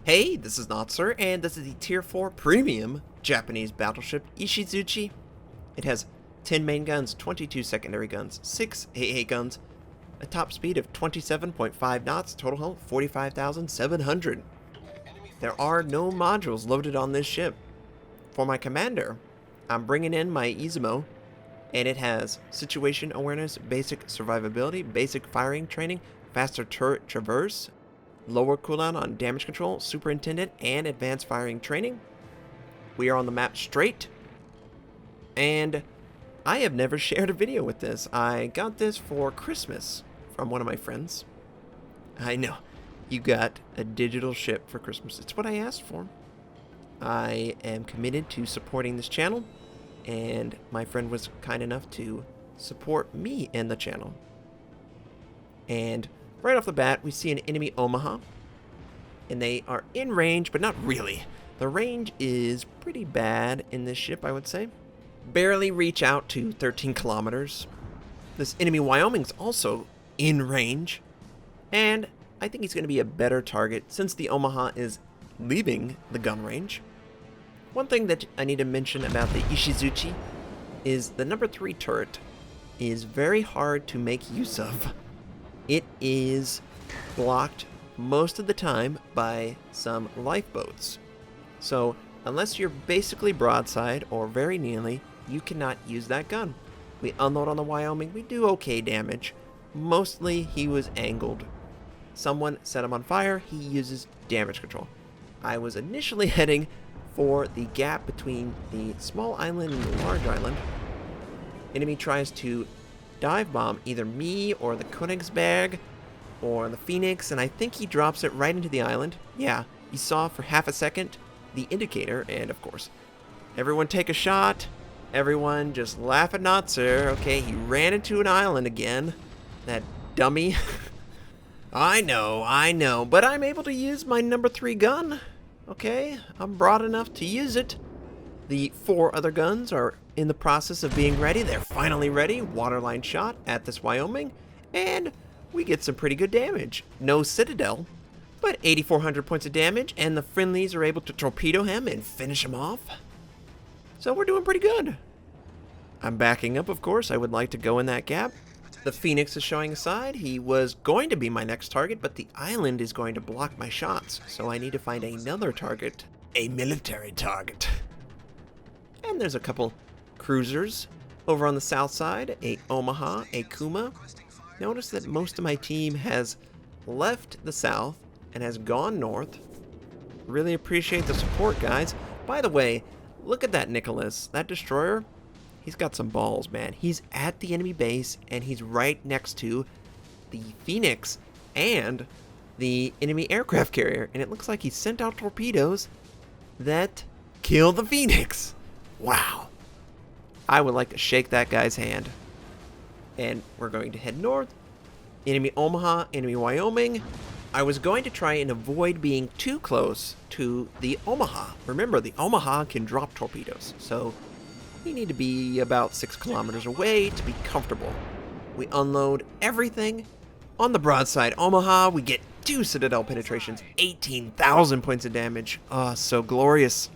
Hey, this is Notser, and this is the Tier 4 Premium Japanese battleship Ishizuchi. It has 10 main guns, 22 secondary guns, 6 AA guns, a top speed of 27.5 knots, total hull 45,700. There are no modules loaded on this ship. For my commander, I'm bringing in my Izumo, and it has situation awareness, basic survivability, basic firing training, faster turret traverse, lower cooldown on damage control, superintendent, and advanced firing training. We are on the map Strait, and I have never shared a video with this. I got this for Christmas from one of my friends. I know, you got a digital ship for Christmas. It's what I asked for. I am committed to supporting this channel, and my friend was kind enough to support me and the channel. And right off the bat, we see an enemy Omaha, and they are in range, but not really. The range is pretty bad in this ship, I would say. Barely reach out to 13 kilometers. This enemy Wyoming's also in range, and I think he's going to be a better target since the Omaha is leaving the gun range. One thing that I need to mention about the Ishizuchi is the number 3 turret is very hard to make use of. It is blocked most of the time by some lifeboats. So unless you're basically broadside or very nearly, you cannot use that gun. We unload on the Wyoming, we do okay damage. Mostly he was angled. Someone set him on fire, he uses damage control. I was initially heading for the gap between the small island and the large island. Enemy tries to dive bomb either me or the Königsberg or the Phoenix, and I think he drops it right into the island. Yeah, you saw for half a second the indicator, and of course, everyone take a shot. Everyone just laugh at Notser. Okay, he ran into an island again. That dummy. I know, but I'm able to use my number 3 gun. Okay, I'm broad enough to use it. The 4 other guns are in the process of being ready. They're finally ready. Waterline shot at this Wyoming, and we get some pretty good damage. No Citadel, but 8,400 points of damage, and the friendlies are able to torpedo him and finish him off. So we're doing pretty good. I'm backing up, of course. I would like to go in that gap. The Phoenix is showing a side. He was going to be my next target, but the island is going to block my shots, so I need to find another target, a military target. And there's a couple cruisers over on the south side, a Omaha, a Kuma. Notice that most of my team has left the south and has gone north. Really appreciate the support, guys. By the way, look at that Nicholas, that destroyer. He's got some balls, man. He's at the enemy base, and he's right next to the Phoenix and the enemy aircraft carrier. And it looks like he sent out torpedoes that killed the Phoenix. Wow. I would like to shake that guy's hand. And we're going to head north. Enemy Omaha, enemy Wyoming. I was going to try and avoid being too close to the Omaha. Remember, the Omaha can drop torpedoes, so we need to be about 6 kilometers away to be comfortable. We unload everything on the broadside Omaha. We get 2 Citadel penetrations, 18,000 points of damage. Oh, so glorious.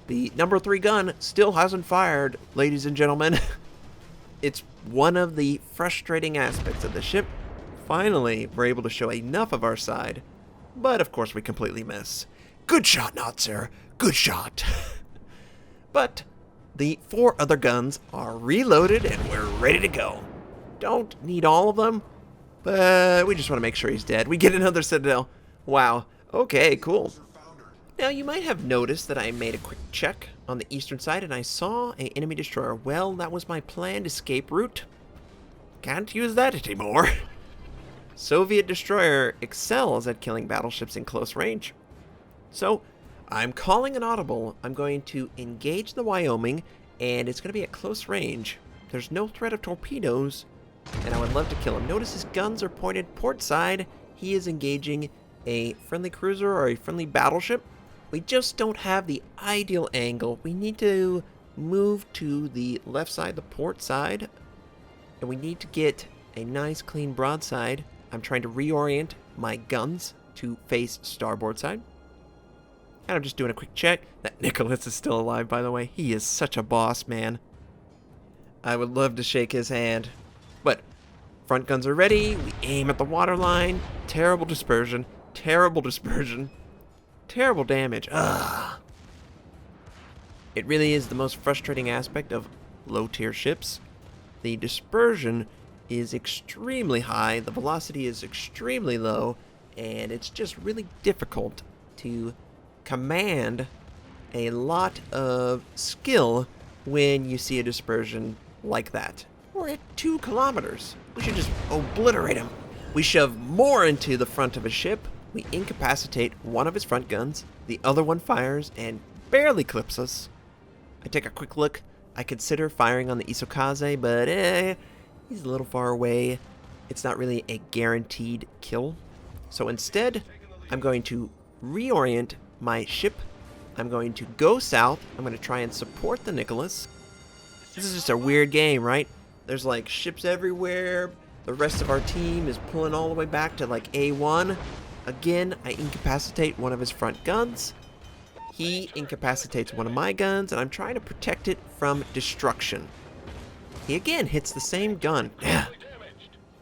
The number 3 gun still hasn't fired, ladies and gentlemen. It's one of the frustrating aspects of the ship. Finally, we're able to show enough of our side, but of course we completely miss. Good shot, Notser. Good shot. But the 4 other guns are reloaded and we're ready to go. Don't need all of them, but we just want to make sure he's dead. We get another Citadel. Wow. Okay, cool. Now, you might have noticed that I made a quick check on the eastern side and I saw an enemy destroyer. Well, that was my planned escape route. Can't use that anymore. Soviet destroyer excels at killing battleships in close range. So, I'm calling an audible. I'm going to engage the Wyoming, and it's going to be at close range. There's no threat of torpedoes, and I would love to kill him. Notice his guns are pointed port side. He is engaging a friendly cruiser or a friendly battleship. We just don't have the ideal angle. We need to move to the left side, the port side, and we need to get a nice clean broadside. I'm trying to reorient my guns to face starboard side. And I'm just doing a quick check. That Nicholas is still alive, by the way. He is such a boss, man. I would love to shake his hand. But front guns are ready. We aim at the waterline. Terrible dispersion. Terrible dispersion. Terrible damage. Ugh. It really is the most frustrating aspect of low-tier ships. The dispersion is extremely high. The velocity is extremely low. And it's just really difficult to command a lot of skill when you see a dispersion like that. We're at 2 kilometers. We should just obliterate him. We shove more into the front of a ship. We incapacitate one of his front guns. The other one fires and barely clips us. I take a quick look. I consider firing on the Ishizuchi, but he's a little far away. It's not really a guaranteed kill. So instead, I'm going to reorient my ship. I'm going to go south. I'm going to try and support the Nicholas. This is just a weird game, right? There's like ships everywhere. The rest of our team is pulling all the way back to like A1. Again, I incapacitate one of his front guns. He incapacitates one of my guns, and I'm trying to protect it from destruction. He again hits the same gun.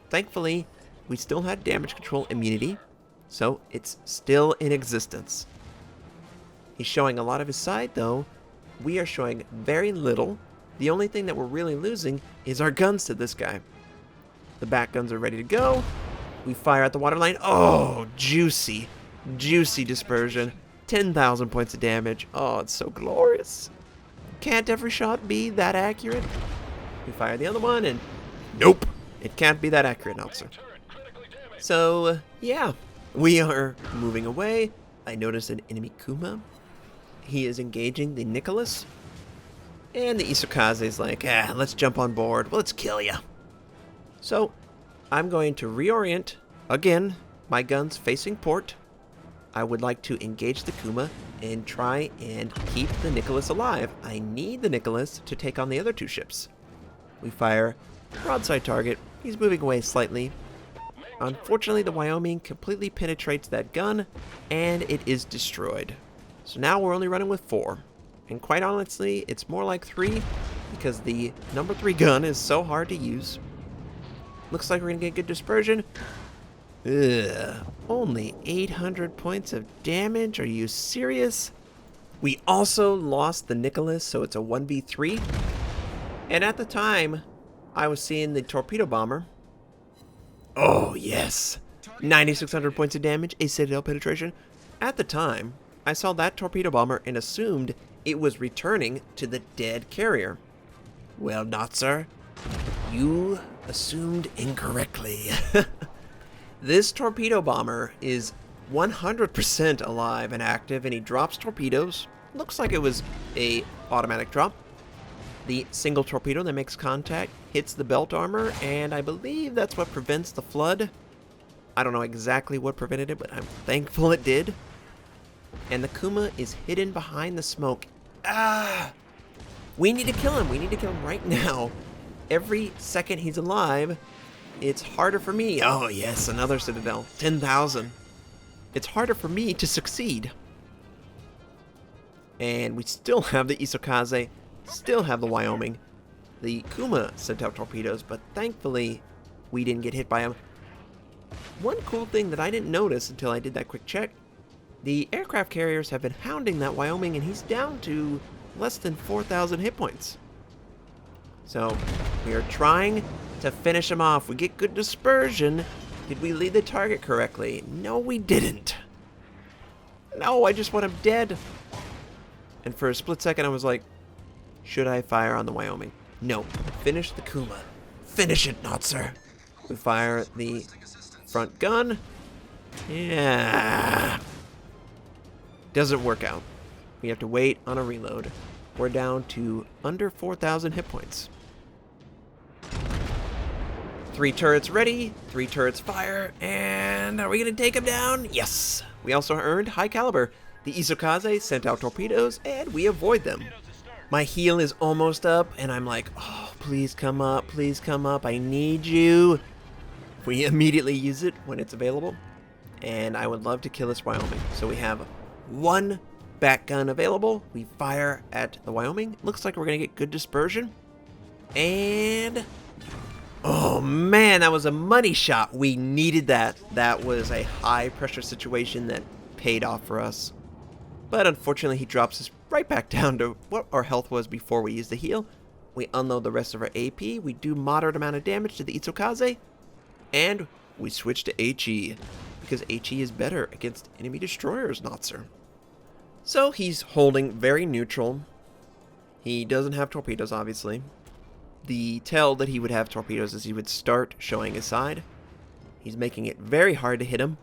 Thankfully, we still had damage control immunity, so it's still in existence. He's showing a lot of his side, though. We are showing very little. The only thing that we're really losing is our guns to this guy. The back guns are ready to go. We fire at the waterline. Oh, juicy. Juicy dispersion. 10,000 points of damage. Oh, it's so glorious. Can't every shot be that accurate? We fire the other one, and nope. It can't be that accurate, Notser. So, yeah. We are moving away. I notice an enemy Kuma. He is engaging the Nicholas. And the Ishizuchi is like, let's jump on board. Well, let's kill ya. So, I'm going to reorient, again, my guns facing port. I would like to engage the Kuma and try and keep the Nicholas alive. I need the Nicholas to take on the other 2 ships. We fire broadside target. He's moving away slightly. Unfortunately, the Wyoming completely penetrates that gun, and it is destroyed. So now we're only running with 4. And quite honestly, it's more like 3, because the number 3 gun is so hard to use. Looks like we're going to get good dispersion. Ugh. Only 800 points of damage? Are you serious? We also lost the Nicholas, so it's a 1v3. And at the time, I was seeing the torpedo bomber. Oh, yes. 9,600 points of damage, a citadel penetration. At the time, I saw that torpedo bomber and assumed it was returning to the dead carrier. Well, Notser, you assumed incorrectly. This torpedo bomber is 100% alive and active, and he drops torpedoes. Looks like it was a automatic drop. The single torpedo that makes contact hits the belt armor, and I believe that's what prevents the flood. I don't know exactly what prevented it, but I'm thankful it did. And the Kuma is hidden behind the smoke. We need to kill him. We need to kill him right now. Every second he's alive, it's harder for me. Oh, yes, another citadel. 10,000. It's harder for me to succeed. And we still have the Ishizuchi, still have the Wyoming. The Kuma sent out torpedoes, but thankfully we didn't get hit by him. One cool thing that I didn't notice until I did that quick check, the aircraft carriers have been hounding that Wyoming, and he's down to less than 4,000 hit points. So we are trying to finish him off. We get good dispersion. Did we lead the target correctly? No, we didn't. No, I just want him dead. And for a split second, I was like, should I fire on the Wyoming? No. Finish the Kuma. Finish it, Notser. We fire the front gun. Yeah. Doesn't work out. We have to wait on a reload. We're down to under 4,000 hit points. 3 turrets ready, 3 turrets fire, and are we going to take him down? Yes! We also earned high caliber. The Ishizuchi sent out torpedoes, and we avoid them. My heal is almost up, and I'm like, oh, please come up, I need you. We immediately use it when it's available, and I would love to kill this Wyoming. So we have one back gun available. We fire at the Wyoming. Looks like we're going to get good dispersion. And oh man, that was a money shot. We needed that. That was a high pressure situation that paid off for us. But unfortunately, he drops us right back down to what our health was before we used the heal. We unload the rest of our AP. We do moderate amount of damage to the Itsukaze. And we switch to HE, because HE is better against enemy destroyers, Notser. So he's holding very neutral. He doesn't have torpedoes, obviously. The tell that he would have torpedoes is he would start showing his side. He's making it very hard to hit him.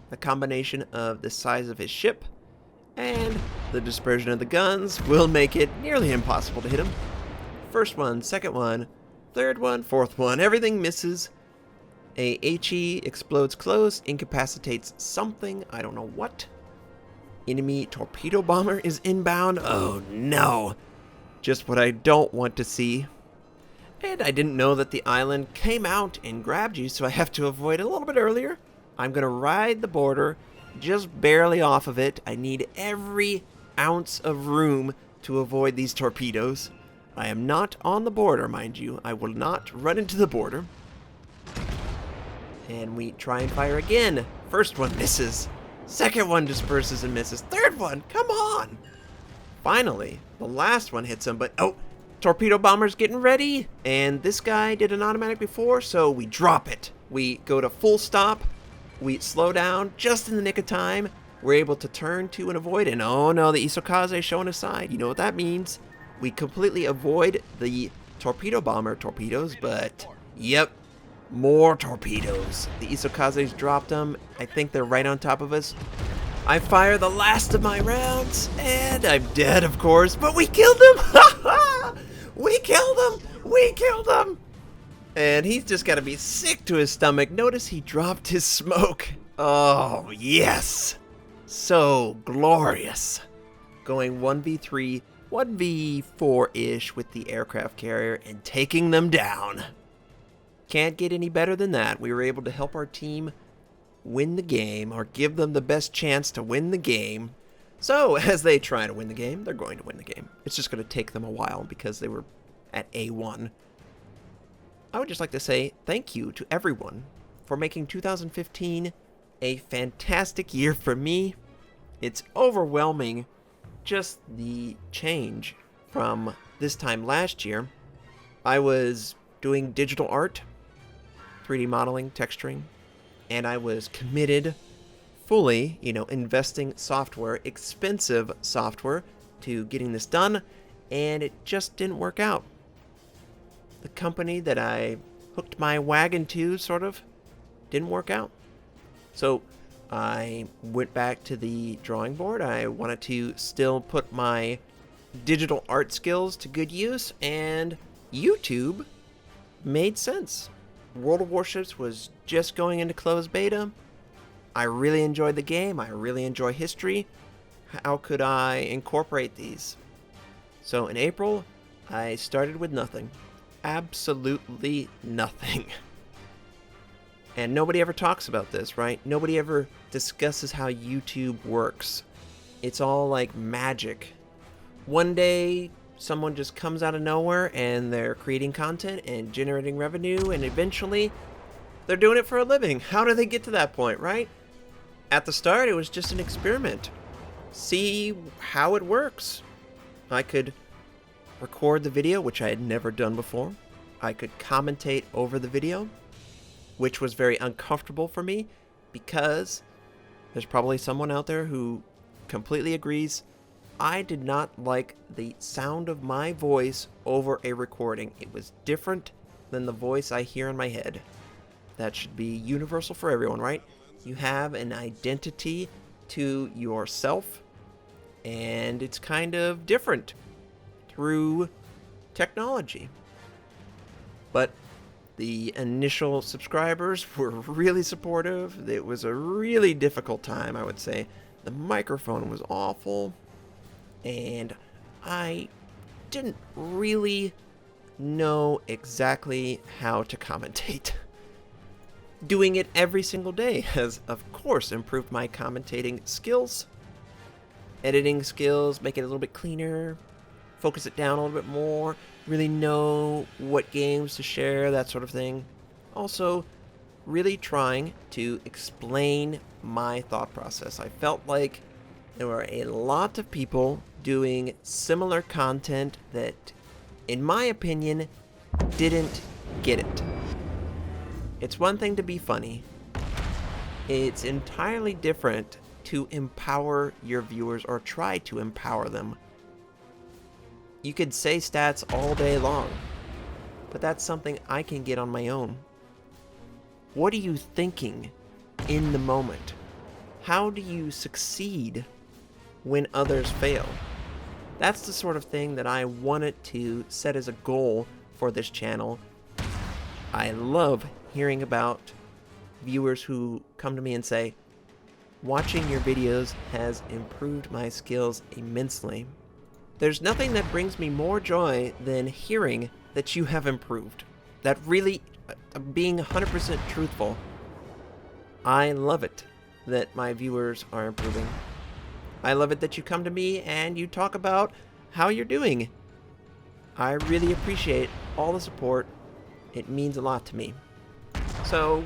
The combination of the size of his ship and the dispersion of the guns will make it nearly impossible to hit him. First one, second one, third one, fourth one, everything misses. A HE explodes close, incapacitates something, I don't know what. Enemy torpedo bomber is inbound. Oh no. Just what I don't want to see. And I didn't know that the island came out and grabbed you, so I have to avoid a little bit earlier. I'm going to ride the border, just barely off of it. I need every ounce of room to avoid these torpedoes. I am not on the border, mind you. I will not run into the border. And we try and fire again. First one misses. Second one disperses and misses. Third one, come on. Finally, the last one hits him, but oh, torpedo bomber's getting ready. And this guy did an automatic before, so we drop it. We go to full stop. We slow down just in the nick of time. We're able to turn to and avoid, and oh no, the Isukaze showing his side. You know what that means. We completely avoid the torpedo bomber torpedoes, but yep, more torpedoes. The Isukaze's dropped them. I think they're right on top of us. I fire the last of my rounds, and I'm dead, of course, but we killed him! We killed him! We killed him! And he's just got to be sick to his stomach. Notice he dropped his smoke. Oh, yes! So glorious. Going 1v3, 1v4-ish with the aircraft carrier and taking them down. Can't get any better than that. We were able to help our team win the game, or give them the best chance to win the game. So, as they try to win the game, they're going to win the game. It's just going to take them a while because they were at A1. I would just like to say thank you to everyone for making 2015 a fantastic year for me. It's overwhelming, just the change from this time last year. I was doing digital art, 3D modeling, texturing, and I was committed fully, investing software, expensive software, to getting this done, and it just didn't work out. The company that I hooked my wagon to, sort of, didn't work out. So I went back to the drawing board. I wanted to still put my digital art skills to good use, and YouTube made sense. World of Warships was just going into closed beta. I really enjoyed the game. I really enjoy history. How could I incorporate these? So in April, I started with nothing. Absolutely nothing. And nobody ever talks about this, right? Nobody ever discusses how YouTube works. It's all like magic. One day, someone just comes out of nowhere and they're creating content and generating revenue, and eventually they're doing it for a living. How do they get to that point, right? At the start, it was just an experiment. See how it works. I could record the video, which I had never done before. I could commentate over the video, which was very uncomfortable for me because there's probably someone out there who completely agrees. I did not like the sound of my voice over a recording. It was different than the voice I hear in my head. That should be universal for everyone, right? You have an identity to yourself, and it's kind of different through technology. But the initial subscribers were really supportive. It was a really difficult time, I would say. The microphone was awful, and I didn't really know exactly how to commentate. Doing it every single day has, of course, improved my commentating skills, editing skills, make it a little bit cleaner, focus it down a little bit more, really know what games to share, that sort of thing. Also, really trying to explain my thought process. I felt like there were a lot of people doing similar content that, in my opinion, didn't get it. It's one thing to be funny. It's entirely different to empower your viewers or try to empower them. You could say stats all day long, but that's something I can get on my own. What are you thinking in the moment? How do you succeed when others fail? That's the sort of thing that I wanted to set as a goal for this channel. I love hearing about viewers who come to me and say, watching your videos has improved my skills immensely. There's nothing that brings me more joy than hearing that you have improved. That really, being 100% truthful, I love it that my viewers are improving. I love it that you come to me and you talk about how you're doing. I really appreciate all the support. It means a lot to me. So,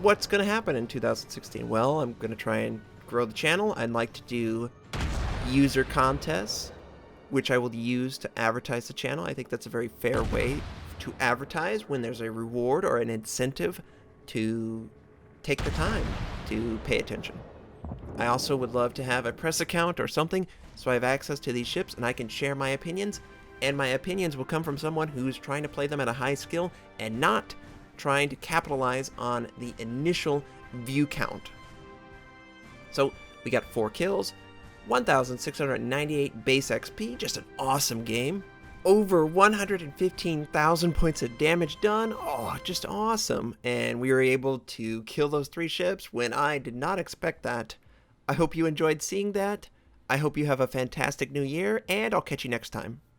what's going to happen in 2016? Well, I'm going to try and grow the channel. I'd like to do user contests, which I will use to advertise the channel. I think that's a very fair way to advertise when there's a reward or an incentive to take the time to pay attention. I also would love to have a press account or something so I have access to these ships and I can share my opinions, and my opinions will come from someone who's trying to play them at a high skill and not trying to capitalize on the initial view count. So we got 4 kills, 1,698 base XP, just an awesome game. Over 115,000 points of damage done, oh, just awesome. And we were able to kill those 3 ships when I did not expect that. I hope you enjoyed seeing that. I hope you have a fantastic new year, and I'll catch you next time.